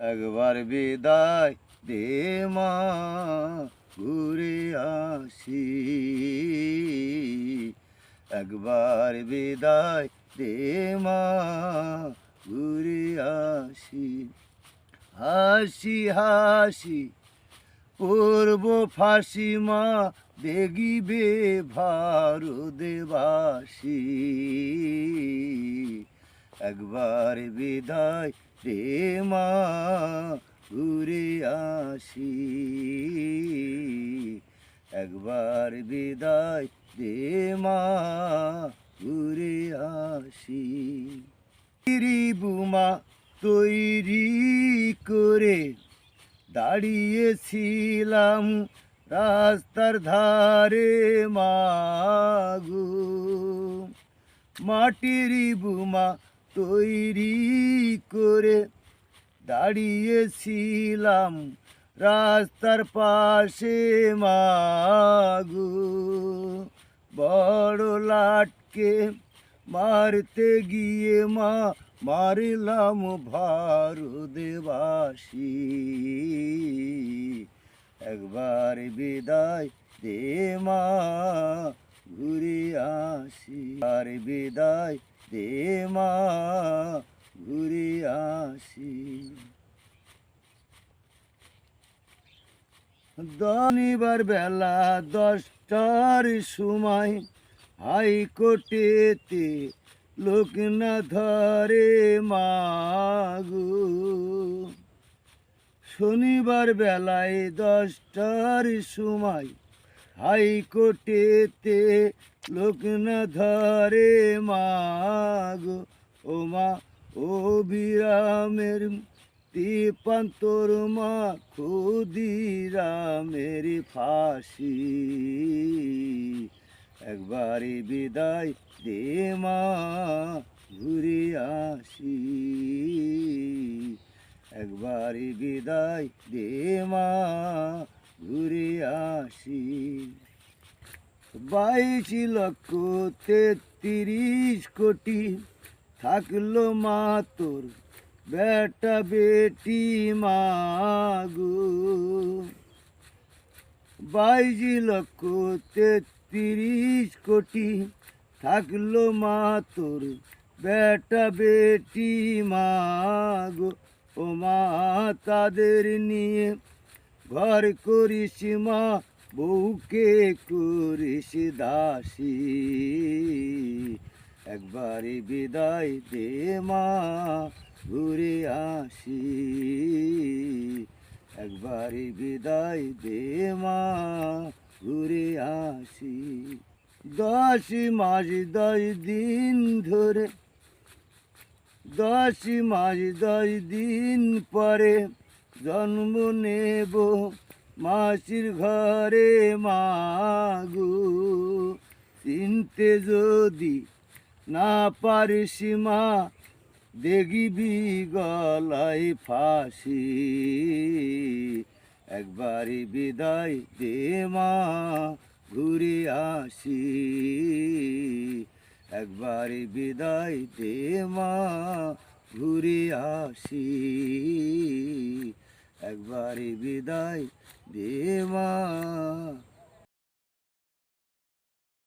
একবার বিদায় দে মা, ঘুরে আসি। একবার বিদায় দে মা, ঘুরে আসি। হাসি হাসি পূর্ব ফাঁসি মা, দেখিবে ভারতবাসী। একবার বিদায় দে মা, ঘুরে আসি। একবার বিদায় দে মা, ঘুরে আসি। বুমা তৈরি করে দাঁড়িয়েছিলাম রাস্তার ধারে মাগো। মাটির বুমা তৈরি করে দাঁড়িয়েছিলাম রাস্তার পাশে মাগো। বড় লাটকে মারতে গিয়ে মা, মারলাম ভারতবাসী। একবার বিদায় দে মা, ঘুরে আসি। আর বিদায় দে মা, ঘুরে আসি। শনিবার বেলা 10টার সময় হাইকোর্টেতে লোক না ধরে মাগো। শনিবার বেলায় 10টার সময় হাইকোর্টেতে লোক না ধরে মাগো। ও মা ও বিরামের 73 মা, ক্ষুদিরামের ফাঁসি। একবারে বিদায় দে মা, ঘুরে আসি। একবারে বিদায় দে মা, ঘুরে আসি। 22,33 কোটি থাকলো মা তোর বেটা বেটি মাগো। 22,33 কোটি থাকলো মা তোর বেটা বেটি মাগো। ও মা তাদের নিয়ে ঘর করিস মা, বউকে করিস দাসী। একবারে বিদায় দে মা, ঘুরে আসি। একবারে বিদায় দে মা, ঘুরে আসি। 10 মাস 10 দিন ধরে, 10 মাস 10 দিন পরে জন্ম নেব মাসির ঘরে মাগো। চিনতে যদি না পারিস মা, দেখবি গলায় ফাঁসি। একবারে বিদায় দে মা, ঘুরে আসি। একবারে বিদায় দে মা, ঘুরে আসি। একবারে বিদায় দে মা।